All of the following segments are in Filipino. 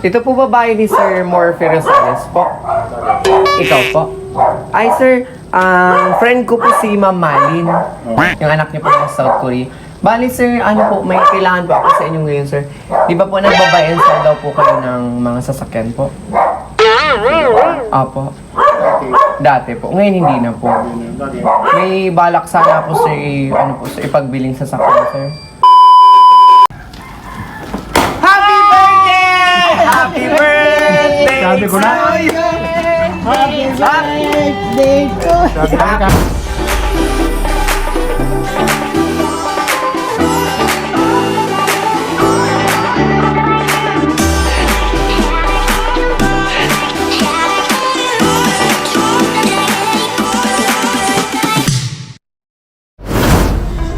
Ito po babae ni Sir Morphe Rosales po. Ikaw po. Ay sir, friend ko po si Ma'am Malin. Yung anak niya po ng South Korea. Bali sir, ano po, may kailangan po ako sa inyo ngayon sir. Di ba po nagbabuy and sell daw po kayo ng mga sasakyan po? Apo. Dati po. Ngayon hindi na po. May balak sana po sir, ano po sir, ipagbiling sasakyan sir. Happy birthday! Happy birthday! Sabi ko na. Happy birthday to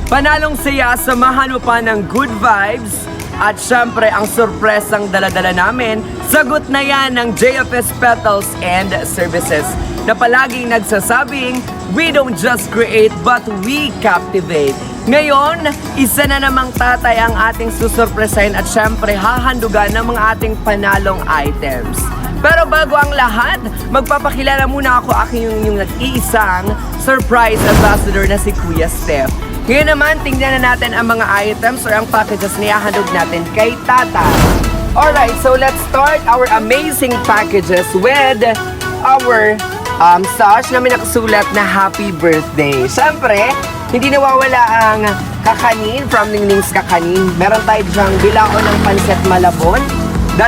Panalong saya, samahan mo pa ng good vibes. At syempre, ang sorpresang daladala namin, sagot na yan ng JFS Petals and Services na palaging nagsasabing, we don't just create but we captivate. Ngayon, isa na namang tatay ang ating susurpresahin at syempre hahandugan ng mga ating panalong items. Pero bago ang lahat, magpapakilala muna ako aking yung nag-iisang surprise ambassador na si Kuya Steph. Ngayon naman, tingnan na natin ang mga items or ang packages na ihahandog natin kay Tata. Alright, so let's start our amazing packages with our sash na may nakasulat na happy birthday. Siyempre, hindi nawawala ang kakanin from Ningning's Kakanin. Meron tayo dyang bilao ng Pancit Malabon, 2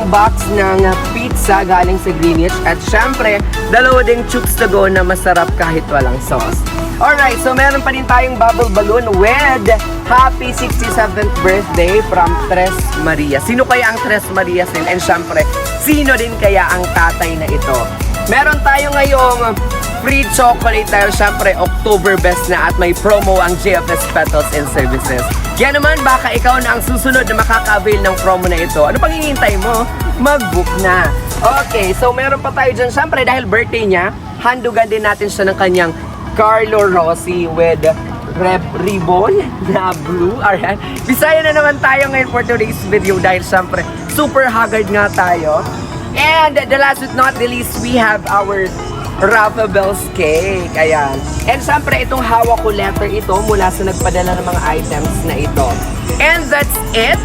box ng pizza galing sa Greenwich, at syempre, 2 ding chooks to go na masarap kahit walang sauce. Alright, so meron pa rin tayong bubble balloon with happy 67th birthday from Tres Marias. Sino kaya ang Tres Marias din? And syempre, sino din kaya ang tatay na ito? Meron tayo ngayong free chocolate dahil syempre October best na at may promo ang JFS Petals and Services. Kaya naman baka ikaw na ang susunod na makaka-avail ng promo na ito. Ano pang hinihintay mo? Mag-book na. Okay, so meron pa tayo dyan. Syempre dahil birthday niya, handugan din natin siya ng kanyang Carlo Rossi with ribbon na blue. Alright. Bisaya na naman tayo ngayon for today's video dahil syempre super haggard nga tayo. And the last but not the least, we have our Rafa Bell's cake. Ayan. And syempre itong hawak ko letter ito mula sa nagpadala ng mga items na ito. And that's it.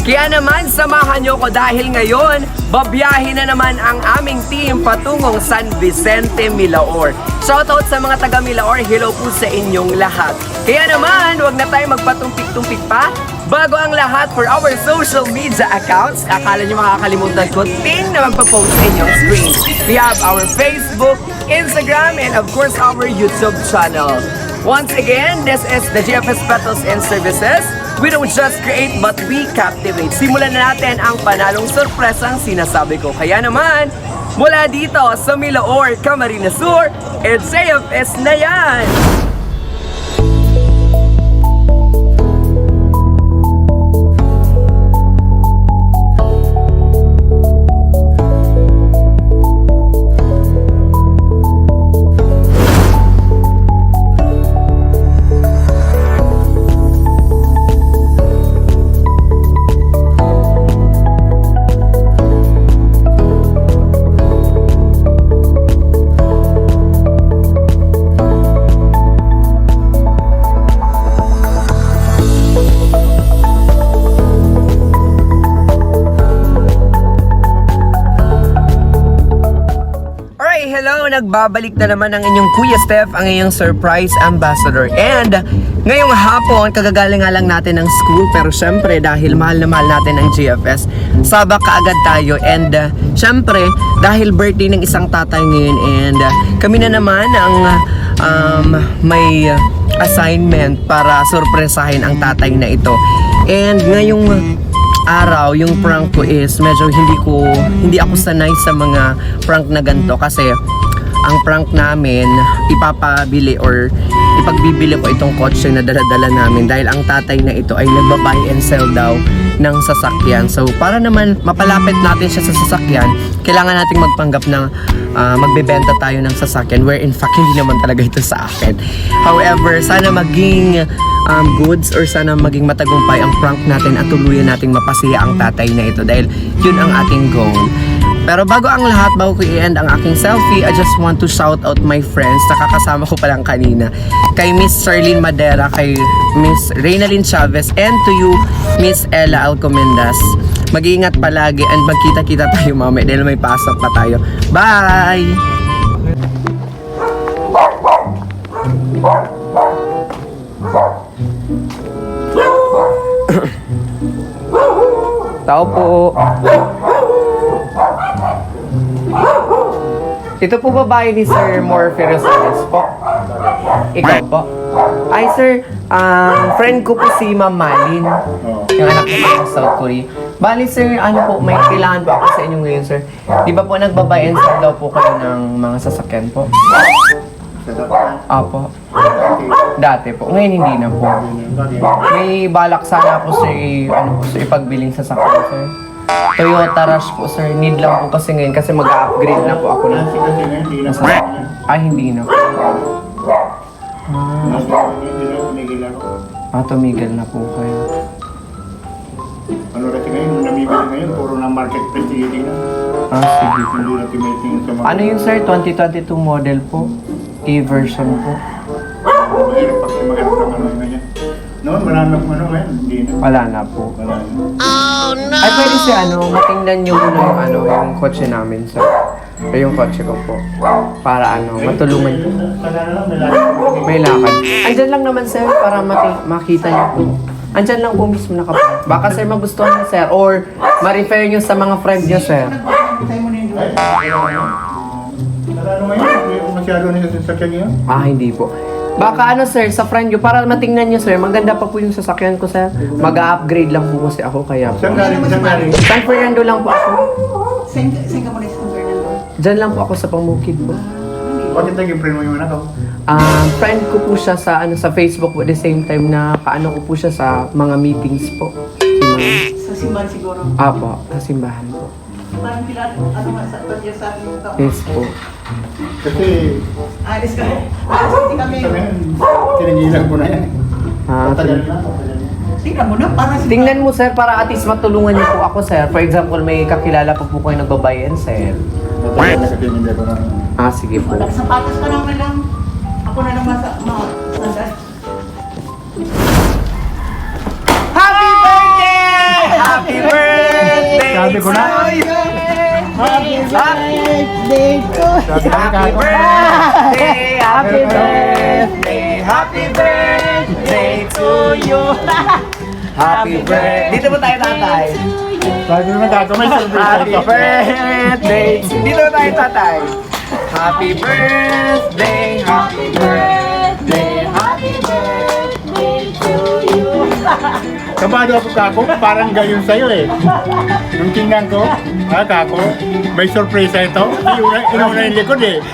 Kaya naman, samahan nyo ko dahil ngayon, babiyahin na naman ang aming team patungong San Vicente, Milaor. Shoutout sa mga taga Milaor, hello po sa inyong lahat. Kaya naman, huwag na tayo magpatumpik-tumpik pa. Bago ang lahat, for our social media accounts, akala nyo makakalimutan ko, ting na magpa-post sa inyong screen. We have our Facebook, Instagram, and of course, our YouTube channel. Once again, this is the JFS Petals and Services. We don't just create but we captivate. Simulan na natin ang panalong sorpresang sinasabi ko. Kaya naman, mula dito sa Milaor, Camarines Sur, it's JFS na yan! Hello! Nagbabalik na naman ang inyong Kuya Steph, ang inyong surprise ambassador. And ngayong hapon, kagagaling nga lang natin ng school. Pero syempre, dahil mahal na mahal natin ang JFS, sabak kaagad tayo. And syempre, dahil birthday ng isang tatay ngayon, and kami na naman ang may assignment para sorpresahin ang tatay na ito. And ngayong araw, yung prank ko is medyo hindi ako sanay sa mga prank na ganito kasi ang prank namin ipapabili or ipagbibili ko itong kotse na dala-dala namin dahil ang tatay na ito ay nagbabuy and sell daw ng sasakyan. So, para naman mapalapit natin siya sa sasakyan, kailangan nating magpanggap na magbebenta tayo ng sasakyan where in fact hindi naman talaga ito sa akin. However, sana maging goods or sana maging matagumpay ang prank natin at tuluyan nating mapasiya ang tatay na ito dahil yun ang ating goal. Pero bago ang lahat, bago ko i-end ang aking selfie, I just want to shout out my friends. Nakakasama ko pa lang kanina. Kay Miss Charlene Madera, kay Miss Reynalyn Chavez, and to you, Miss Ella Alcomendas. Mag-iingat palagi and magkita-kita tayo mamaya dahil may pasok pa tayo. Bye! Tao po. Ito po babae ni Sir Morphe Rosales po. Ikaw po. Ay sir, friend ko po si Ma'am Malin. Yung anak ko sa South Korea. Bali sir, ano po, may kailangan po ako sa inyo ngayon sir. Di ba po nagbabayan sir daw po kayo ng mga sasakyan po? Apo. Dati po. Ngayon hindi na po. May balak sana po sir, ano po sir, ipagbiling sasakyan sir. Toyota Rush po sir, need lang po kasi ngayon kasi mag-upgrade na po ako ng sasakyan. Ay hindi na po. Tumigil na po kayo. Ano natin ngayon, nung namibili ngayon, puro na marketplace na. Sige po. Hindi natin may tingin sa mga... Ano yun sir? 2022 model po? E-version po? Mahirap pag maganda ng ano ngayon. Noon, marami akong ano ngayon, hindi na. Wala na po. Wala na. Ay pwede si ano, matingnan nyo muna yung ano, yung kotse namin sir. O yung kotse ko po. Para ano, matulungan po. Sana na lang, may lakad. May lakad. Andyan lang naman sir para makita niyo po. Andyan lang po mismo nakapark. Baka sir magustuhan niyo sir or ma-refer niyo sa mga friend niyo sir. Ano ngayon, hindi ko masyado na sa sasakyan niyo. Hindi po. Baka ano sir, sa friend niyo para matingnan niyo sir, maganda pa po yung sasakyan ko sir. Mag-upgrade lang po kasi ako kaya po. Saan galing, saan galing? San Fernando lang po ako. Saan ka muna sa San Fernando? Diyan lang po ako sa Pamukid po. Bakit naging friend mo yung anak ko? Friend ko po siya sa ano sa Facebook at the same time na kaano ko po siya sa mga meetings po. Sa simbahan siguro. Apo, sa simbahan po. Parang kila, ano nga, sa pagkaya sa akin yung tao. Yes po. Kasi, Alis ka. Alis hindi kami. sa ngayon, tinigilan ko na yan. Patagal na, patagal na. Tingnan mo na, parang si... Tingnan mo sir para at least matulungan niyo po ako sir. For example, may kakilala pa po kayo nagbabayan sir. Patagal na kasi hindi ko na. Sige po. Nagsapatos ka naman lang. Ako na lang mga sandal. Happy birthday! Happy birthday! Sabi ko na. Happy birthday to Happy birthday! Happy birthday! Happy birthday to you! Happy birthday! Dito po tayo tatay. Sabi ko na gagamay sa Happy birthday! Dito po tayo tatay. Happy birthday! Happy birthday! Happy birthday to you! Kabado ako kako, parang gayon sa'yo eh. Nung tingnan ko, kako, may sorpresa ito. Inauna yung likod eh.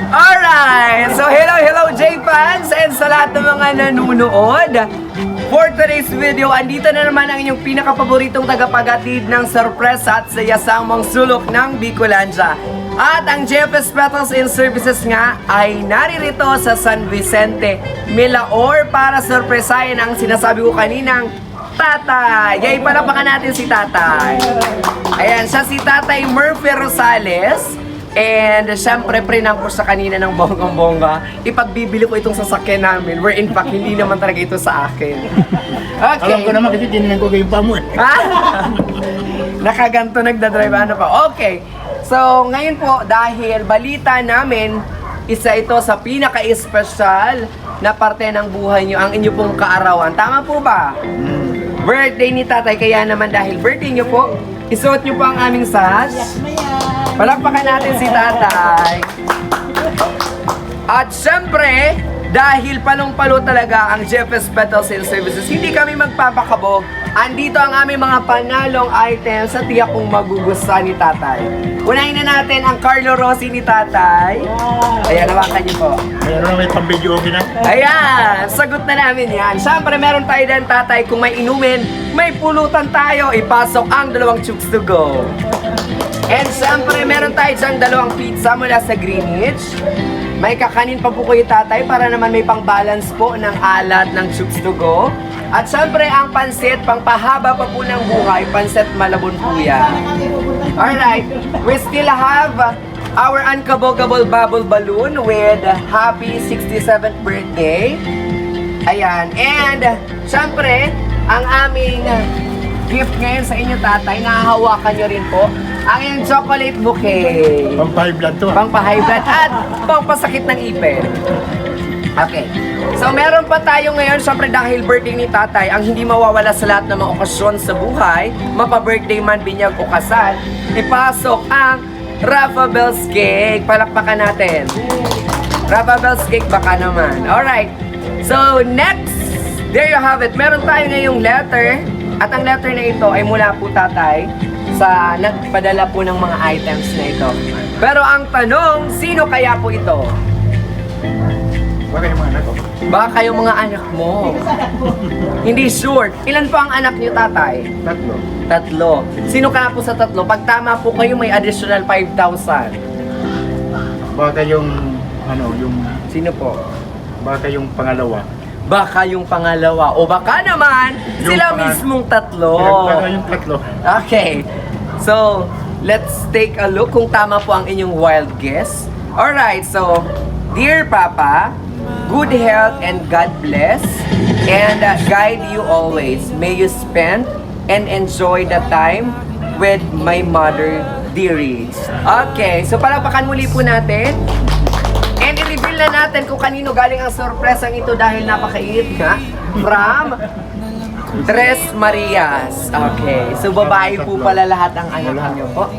Alright! So hello J-fans and sa lahat ng mga nanonood. For today's video, andito na naman ang inyong pinakapaboritong tagapagatid ng sorpresa at sayasamang sulok ng Bicolandia. At ang JFS Petals and Services nga ay naririto sa San Vicente, Milaor para sorpresahin ang sinasabi ko kaninang Tatay! Yay, palapakan natin si Tatay. Ayan, siya si Tatay Morphe Rosales. And syempre, prinang ko sa kanina ng bonggang-bongga. Ipagbibili ko itong sasakyan namin where in fact, hindi naman talaga ito sa akin. Okay. Alam ko naman kasi tinignan ko kayo pa mo eh. Nakaganto nagdadrive ano pa. Okay. So, ngayon po, dahil balita namin, isa ito sa pinaka-espesyal na parte ng buhay nyo, ang inyo pong kaarawan. Tama po ba? Birthday ni Tatay, kaya naman dahil birthday nyo po, isuot nyo po ang aming sash. Palakpakan natin si Tatay. At syempre, dahil palong-palo talaga ang JFS Petals and Services, hindi kami magpapakabog. Andito ang aming mga panalong items sa tiyak kong magugustuhan ni Tatay. Unahin na natin ang Carlo Rossi ni Tatay. Ayan, hawakan niyo po. Mayroon na may pang-video okay na. Ayan, sagot na namin yan. Siyempre, meron tayo din, Tatay, kung may inumin, may pulutan tayo, ipasok ang 2 chooks to go. And siyempre, meron tayo diyang 2 pizza mula sa Greenwich. May kakanin pa po kayo, Tatay, para naman may pang-balance po ng alat ng chooks to go. At siyempre, ang pansit, pangpahaba pa po ng buhay, pansit Malabon po yan. Alright, we still have our unkabogable bubble balloon with happy 67th birthday. Ayan, and siyempre, ang aming gift ngayon sa inyo, Tatay, nahahawakan nyo rin po ang iyong chocolate bouquet. Pang-high blood to. Pang-high blood at pang-pasakit ng ipin. Okay. So, meron pa tayo ngayon, syempre dahil birthday ni Tatay, ang hindi mawawala sa lahat ng mga okasyon sa buhay, mapa-birthday man, binyag o kasal, ipasok ang Rafa Bell's Cake. Palakpakan natin. Rafa Bell's Cake baka naman. Alright. So, next, there you have it. Meron tayo ngayong letter, at ang letter na ito ay mula po, Tatay, sa nagpadala po ng mga items na ito. Pero ang tanong, sino kaya po ito? Baka yung mga anak ko. Baka yung mga anak mo. Hindi sure. Ilan po ang anak niyo, Tatay? 3. 3. Sino kaya po sa 3? Pag tama po kayo, may additional 5,000. Baka yung, ano, yung, Sino po? baka yung pangalawa. Baka yung pangalawa. O baka naman, Yung sila pang- mismong 3. Baka yung 3. Okay. So, let's take a look kung tama po ang inyong wild guess. Alright, so, dear Papa, good health and God bless, and guide you always. May you spend and enjoy the time with my mother, dearest. Okay, so palakpakan muli po natin. And i-reveal na natin kung kanino galing ang sorpresang ito dahil napakainit nga. From Tres Marias. Okay, so babae po pala lahat ang anak niyo po.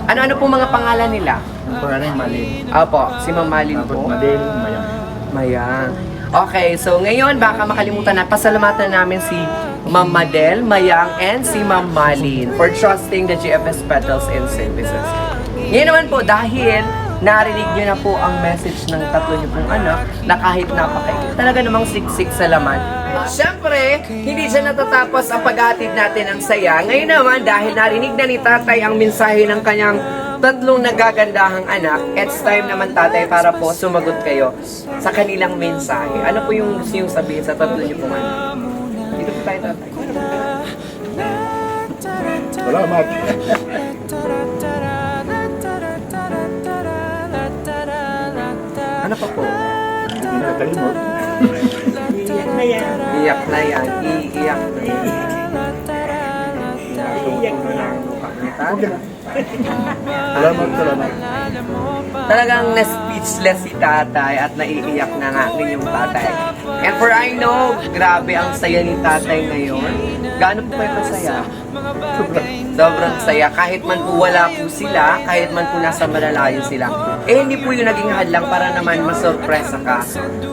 Ano-ano po mga pangalan nila? Pangalan yung mali. Opo, si Ma'am Malin Tapos po. Madel, Mayang. Mayang. Okay, so ngayon baka makalimutan na, pasalamatan namin si Ma'am Madel, Mayang, and si Ma'am Malin for trusting the GFS Petals and Services. Ngayon naman po, dahil narinig nyo na po ang message ng 3 nyo pong anak na kahit napakainit, talaga namang siksik sa laman. Siyempre, hindi siya natatapos ang paghatid natin ng saya. Ngayon naman, dahil narinig na ni Tatay ang mensahe ng kanyang 3 nagagandahang anak, it's time naman, Tatay, para po sumagot kayo sa kanilang mensahe. Ano po yung gusto yung sabihin sa 3 nyo pong anak? Dito po tayo, Tatay. Salamat. Ano pa po? Nakakalimot. Iyak na yan. Iyak na yan. Iiyak na yan. Iyak na yan. Salamat. Talagang na-speechless si Tatay at naiiyak na nga rin yung Tatay. And for I know, grabe ang saya ni Tatay ngayon. Gaano po kayo kasaya? Sobrang saya. Kahit man po wala po sila, kahit man po nasa malalayo sila, eh hindi po yung naging hadlang para naman masurpresa ka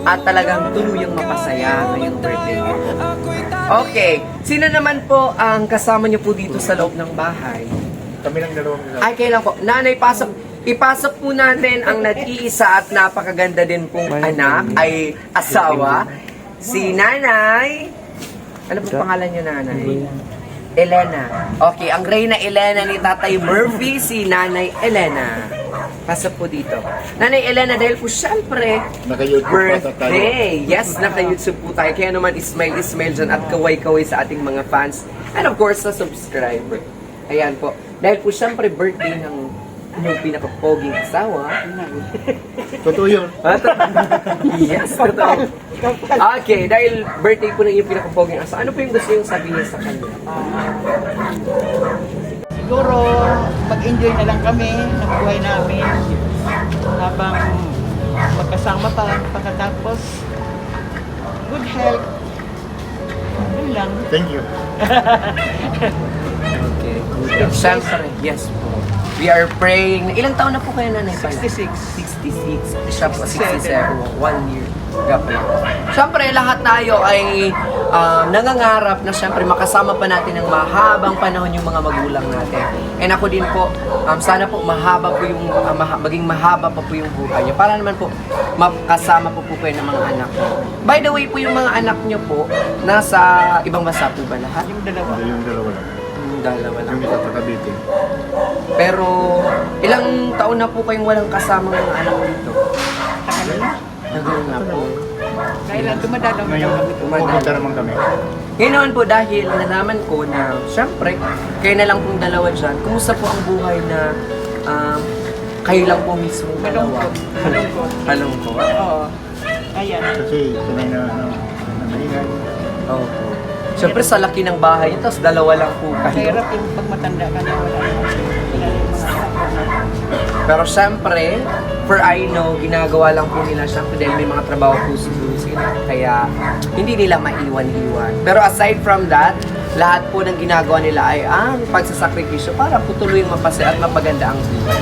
at talagang tuluyang mapasaya ngayong birthday mo. Okay, sino naman po ang kasama niyo po dito sa loob ng bahay? Kami lang dalawang nila. Ay, kailan po? Nanay, ipasok po natin ang nag-iisa at napakaganda din pong anak, ay asawa, si Nanay. Ano po pangalan niyo, Nanay? Elena. Okay, ang reyna Elena ni Tatay Murphy, si Nanay Elena. Pasok po dito. Nanay Elena, dahil po syempre, Naka-YouTube pa tayo. birthday. Yes, naka-YouTube po tayo. Kaya naman, ismail dyan at kaway-kaway sa ating mga fans. And of course, sa subscriber. Ayan po. Dahil po syempre, birthday ng inyong pinaka-poging asawa. Totoo yun. Yes, totoo. Okay, dahil birthday po ng inyong pinaka-poging asawa, ano po yung gusto yung sabihin sa kanya? Siguro, mag-enjoy na lang kami ng buhay namin habang magkasama pa pagkatapos good health. Yun lang. Thank you. Okay, good. Siyempre, yes po. We are praying. Ilang taon na po kayo, Nanay? 66. 66. Siya po, 67. 1 year. Gapo lang. Siyempre, lahat tayo ay nangangarap na siyempre makasama pa natin ng mahabang panahon yung mga magulang natin. And ako din po, sana po mahaba po yung, maging mahaba pa po yung buhay niyo. Para naman po, makasama po kayo ng mga anak niyo. By the way po, yung mga anak niyo po, nasa ibang bansa po ba lahat? Yung dalawa. Yung dalawa lang. Yung dalawa lang. Yung isa sa Cavite. Pero, ilang taon na po kayong walang kasama mga anak dito? Tagal na. Tagal na po. Dahil lang dumadalaw na Ngayon, kami. pupunta naman kami. Ngayon naman po dahil nalaman ko na syempre, kayo na lang pong dalawa dyan, kumusta po ang buhay na kayo lang po mismo dalawa? Malungkot. Malungkot. Oo. Ayan. Kasi sanay na maingay. Opo. Syempre sa laki ng bahay niyo, tapos dalawa lang po kayo. Mahirap yung pag matanda ka na wala naman. Wala yung mga anak. Pero syempre, for I know, ginagawa lang po nila syempre dahil may mga trabaho po sila. Kaya hindi nila maiwan-iwan. Pero aside from that, lahat po ng ginagawa nila ay ang pagsasakripisyo para po tuluyang mapasaya at mapaganda ang buhay.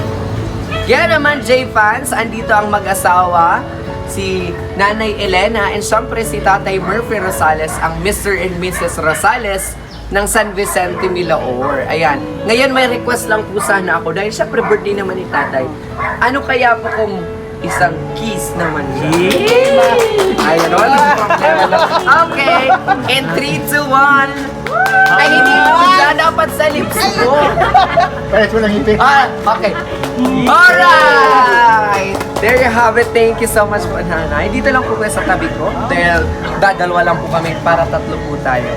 Kaya naman, J-fans, andito ang mag-asawa, si Nanay Elena, and syempre si Tatay Murphy Rosales, ang Mr. and Mrs. Rosales ng San Vicente, Milaor. Ayan. Ngayon may request lang po sana ako dahil syempre birthday naman ni Tatay. Ano kaya po kung isang kiss naman siya? Ayan, walang problema lang. Okay. In 3, 2, 1. Ay, hindi po siya dapat sa lips ko. Parehas mo lang ngipin. Okay. Alright! There you have it. Thank you so much po, Nanay. Dito lang po kayo sa tabi ko. Dahil dadalwa lang po kami para tatlo po tayo.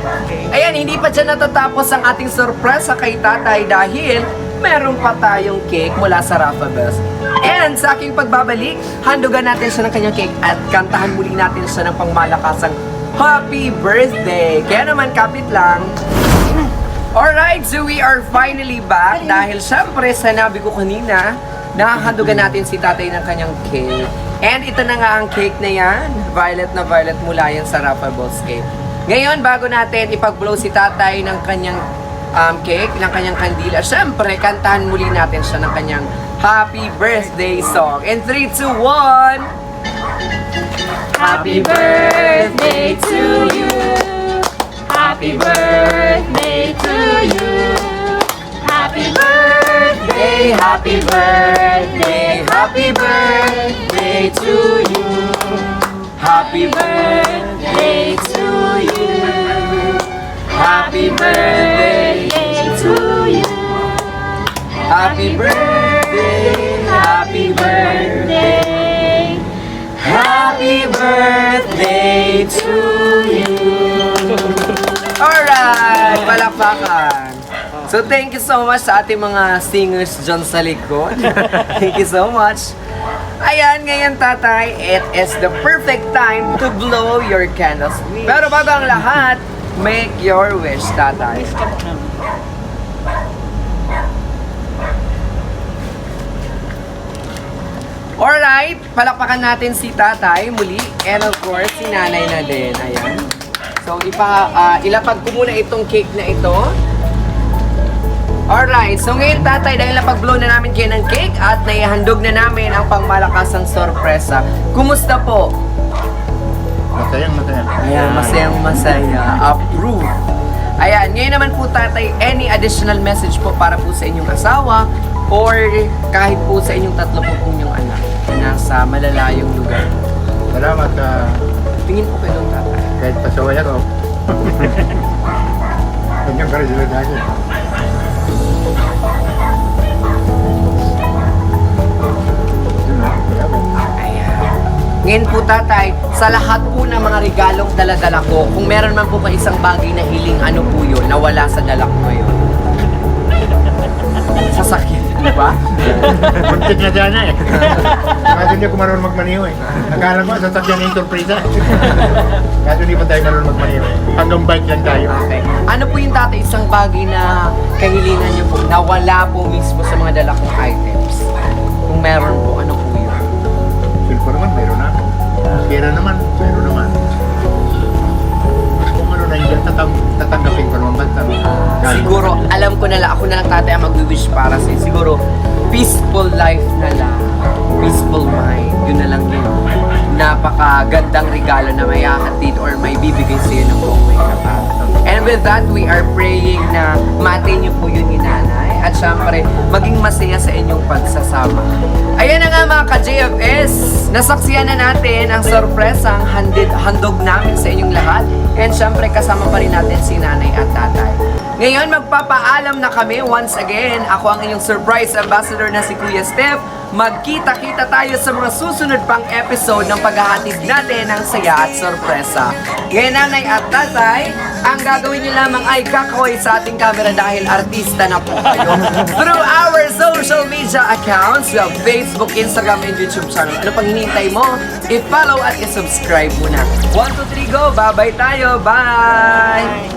Ayan, hindi pa dyan natatapos ang ating sorpresa kay Tatay dahil meron pa tayong cake mula sa Rafa Bells. And sa aking pagbabalik, handugan natin siya ng kanyang cake at kantahan muli natin siya ng pangmalakasang Happy Birthday! Kaya naman, kapit lang. Alright, so we are finally back dahil syempre sanabi ko kanina nakahandugan natin si Tatay ng kanyang cake. And ito na nga ang cake na yan, violet na violet mula yan sa Rafa Bells Cake. Ngayon, bago natin ipag-blow si Tatay ng kanyang cake, ng kanyang kandila, syempre kantahan muli natin siya ng kanyang Happy Birthday song. In 3, 2, 1... Happy birthday to you. Happy birthday to you. Happy birthday, happy birthday, happy birthday to you. Happy birthday to you. Happy birthday to you. Happy birthday, happy birthday. Happy birthday to you! Alright! Palakpakan! So thank you so much sa ating mga singers dyan sa likod. Thank you so much. Ayan, ngayon Tatay, it is the perfect time to blow your candles. Pero bago ang lahat, make your wish, Tatay. Miss ka na. Alright, palakpakan natin si Tatay muli and of course si Nanay na din. Ayan. So ilapag ko muna itong cake na ito. Alright, so ngayon Tatay, dahil napag-blow na namin kayo ng cake at naihandog na namin ang pangmalakasang sorpresa. Kumusta po? Masayang masaya. Ayan, masayang masaya. Approve. Ayan, ngayon naman po Tatay, any additional message po para po sa inyong asawa or kahit po sa inyong tatlo po inyong anak na nasa malalayong lugar. Salamat sa Tingin po kayo doon, Tatay. kahit pasaway ako. Kanyang ka rin sila dahil. Ngayon po Tatay, sa lahat po ng mga regalong dala-dala ko, kung meron man po kayo isang bagay na hiling, ano po yun, nawala sa dala ko ngayon? Sasakyan, di ba? Buntik na dyan eh. Kaso hindi ako marunong magmaniho eh. Akala mo, sasakyan yung sorpresa. Kaso hindi pa tayo marunong magmaniho eh. Hanggang bike lang tayo. Okay. Ano po yung Tatay, isang bagay na kahilingan niyo po, nawala po mismo sa mga dala kong items? Kung meron po, ano po yun? Silpo naman, mayroon ako. Pera naman, mayroon naman. Kung ano na yun, tatanggapin ko naman basta. Siguro, alam ko na lang, ako na lang Tatay ang mag-wish para sa'yo. Siguro, peaceful life na lang. Peaceful mind. Yun na lang yun. napakagandang regalo na may hahatid or may bibigay sa iyo ng buong may kapal. And with that, we are praying na matin niyo po yun ni Nanay at syempre maging masaya sa inyong pagsasama. Ayan na nga mga ka-JFS, nasaksiyan na natin ang sorpresang handog namin sa inyong lahat and syempre kasama pa rin natin si Nanay at Tatay. Ngayon magpapaalam na kami once again. Ako ang inyong surprise ambassador na si Kuya Steph. Magkita-kita tayo sa mga susunod pang episode ng paghahatid natin ng saya at sorpresa. Ngayon Nanay at Tatay, ang gagawin nyo lamang ay kakaway sa ating camera dahil artista na po kayo. Through our social media accounts, we have Facebook, Instagram, and YouTube channel. Ano pang hinihintay mo? I-follow at i-subscribe muna. 1, 2, 3, go! Bye-bye tayo! Bye!